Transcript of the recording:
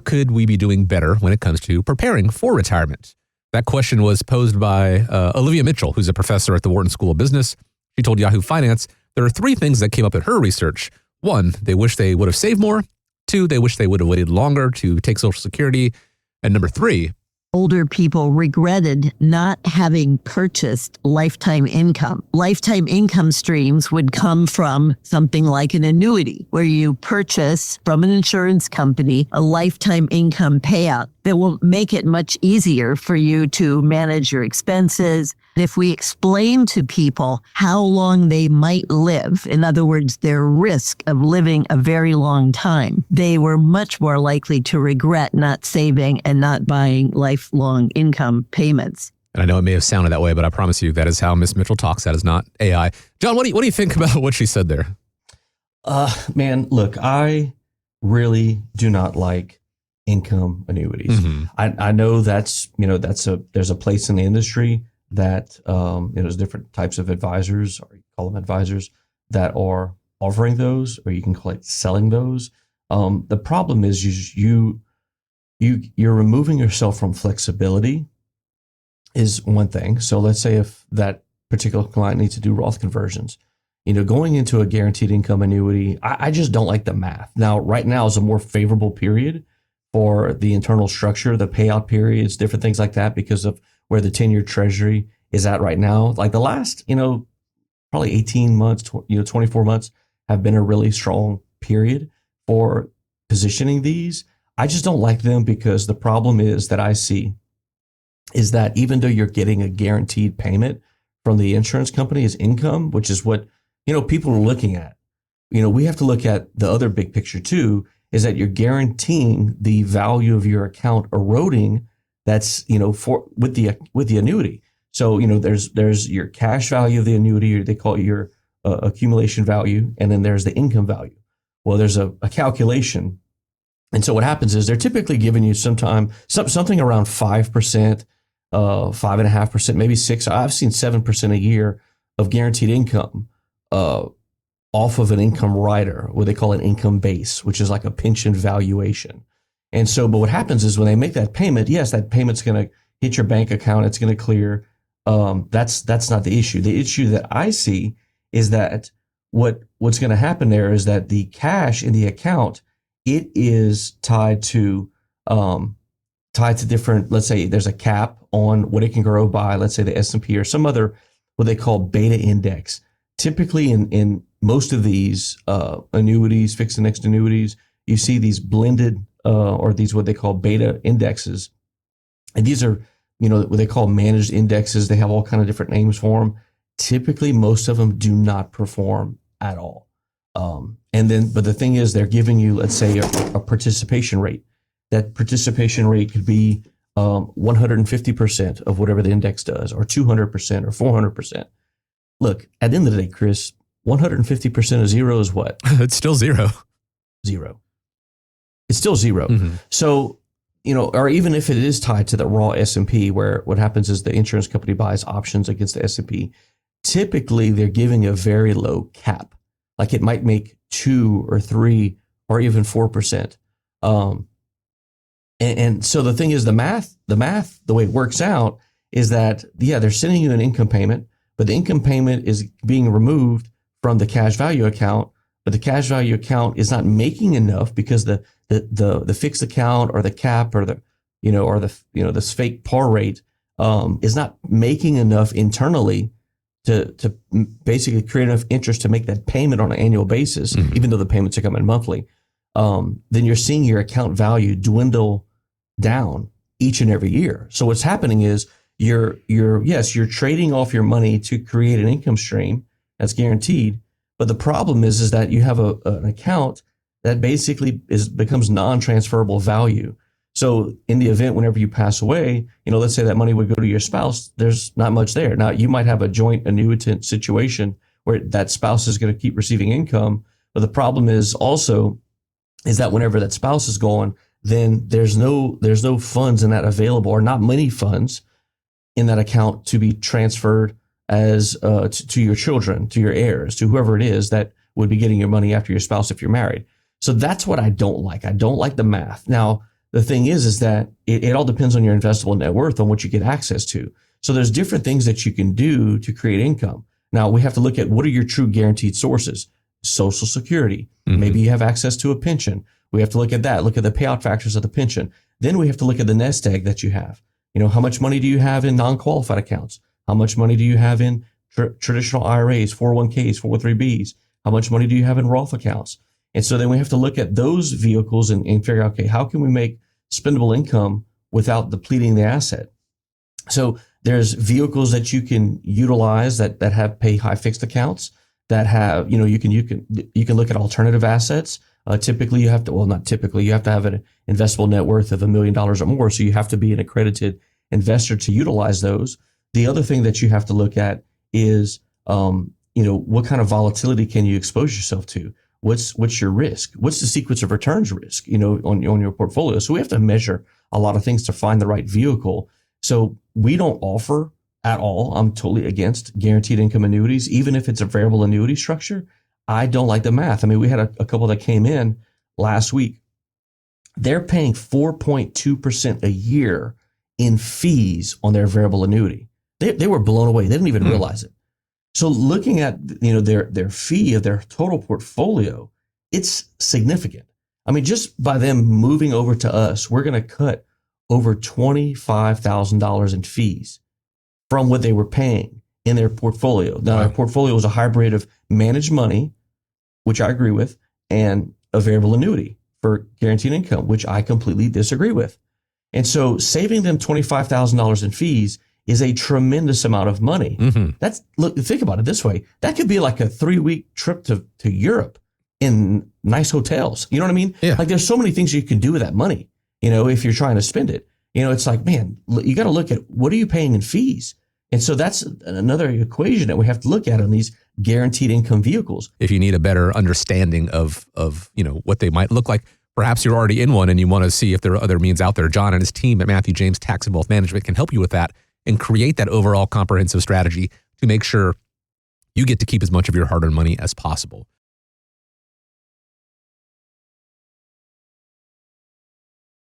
could we be doing better when it comes to preparing for retirement? That question was posed by Olivia Mitchell, who's a professor at the Wharton School of Business. She told Yahoo Finance there are 3 things that came up in her research. 1, they wish they would have saved more. 2, they wish they would have waited longer to take Social Security. And number 3, older people regretted not having purchased lifetime income. Lifetime income streams would come from something like an annuity, where you purchase from an insurance company a lifetime income payout that will make it much easier for you to manage your expenses. If we explain to people how long they might live, in other words, their risk of living a very long time, they were much more likely to regret not saving and not buying lifelong income payments. And I know it may have sounded that way, but I promise you that is how Miss Mitchell talks. That is not AI. John, what do you think about what she said there? Man, look, I really do not like income annuities. Mm-hmm. I know there's a place in the industry that there's different types of advisors, or you call them advisors, that are offering those, or you can call it selling those. The problem is you're removing yourself from flexibility is one thing. So let's say if that particular client needs to do Roth conversions, going into a guaranteed income annuity, I just don't like the math. Now, right now is a more favorable period for the internal structure, the payout periods, different things like that, because of where the 10-year treasury is at right now. Like the last, probably 18 months, 24 months have been a really strong period for positioning these. I just don't like them because the problem is that I see is that even though you're getting a guaranteed payment from the insurance company as income, which is what, people are looking at, we have to look at the other big picture too, is that you're guaranteeing the value of your account eroding. That's, with the annuity. So, there's your cash value of the annuity, or they call it your accumulation value. And then there's the income value. Well, there's a calculation. And so what happens is they're typically giving you something around 5%, 5.5%, maybe 6%. I've seen 7% a year of guaranteed income off of an income rider, what they call an income base, which is like a pension valuation. And so, but what happens is when they make that payment, yes, that payment's going to hit your bank account. It's going to clear. That's not the issue. The issue that I see is that what's going to happen there is that the cash in the account, it is tied to different, let's say there's a cap on what it can grow by, let's say the S&P or some other, what they call beta index. Typically in most of these annuities, fixed indexed annuities, you see these blended or these what they call beta indexes. And these are, what they call managed indexes. They have all kind of different names for them. Typically, most of them do not perform at all. But the thing is, they're giving you, let's say, a participation rate. That participation rate could be 150% of whatever the index does, or 200% or 400%. Look, at the end of the day, Chris, 150% of zero is what? It's still zero. Zero. It's still zero. Mm-hmm. So, or even if it is tied to the raw S&P, where what happens is the insurance company buys options against the S&P, typically they're giving a very low cap. Like it might make 2 or 3 or even 4%. And so the thing is, the math, the way it works out is that, they're sending you an income payment, but the income payment is being removed from the cash value account, but the cash value account is not making enough because the fixed account or the cap or this fake par rate is not making enough internally to basically create enough interest to make that payment on an annual basis, even though the payments are coming monthly. Then you're seeing your account value dwindle down each and every year. So what's happening is you're trading off your money to create an income stream that's guaranteed. But the problem is that you have an account that basically becomes non-transferable value. So in the event, whenever you pass away, let's say that money would go to your spouse, there's not much there. Now you might have a joint annuitant situation where that spouse is going to keep receiving income. But the problem is that whenever that spouse is gone, then there's no funds in that available, or not many funds in that account to be transferred as to your children, to your heirs, to whoever it is that would be getting your money after your spouse if you're married. So that's what I don't like. I don't like the math. Now, the thing is that it all depends on your investable net worth, on what you get access to. So there's different things that you can do to create income. Now we have to look at what are your true guaranteed sources. Social Security. Maybe you have access to a pension. We have to look at that, look at the payout factors of the pension. Then we have to look at the nest egg that you have. How much money do you have in non-qualified accounts? How much money do you have in traditional IRAs, 401ks, 403bs? How much money do you have in Roth accounts? And so then we have to look at those vehicles and figure out, okay, how can we make spendable income without depleting the asset? So there's vehicles that you can utilize that have pay high fixed accounts that have, you can look at alternative assets. Typically you have to, well, not typically, you have to have an investable net worth of $1 million or more. So you have to be an accredited investor to utilize those. The other thing that you have to look at is, what kind of volatility can you expose yourself to? What's your risk? What's the sequence of returns risk, on your portfolio? So we have to measure a lot of things to find the right vehicle. So we don't offer at all. I'm totally against guaranteed income annuities, even if it's a variable annuity structure. I don't like the math. I mean, we had a couple that came in last week. They're paying 4.2% a year in fees on their variable annuity. They were blown away. They didn't even realize it. So looking at, their fee of their total portfolio, it's significant. I mean, just by them moving over to us, we're going to cut over $25,000 in fees from what they were paying in their portfolio. Now, their portfolio was a hybrid of managed money, which I agree with, and a variable annuity for guaranteed income, which I completely disagree with. And so saving them $25,000 in fees is a tremendous amount of money. Think about it this way. That could be like a 3-week trip to Europe in nice hotels. You know what I mean? Yeah. Like there's so many things you can do with that money, if you're trying to spend it. It's like, man, you got to look at what are you paying in fees? And so that's another equation that we have to look at on these guaranteed income vehicles. If you need a better understanding of what they might look like, perhaps you're already in one and you want to see if there are other means out there. John and his team at Matthew James Tax and Wealth Management can help you with that and create that overall comprehensive strategy to make sure you get to keep as much of your hard-earned money as possible.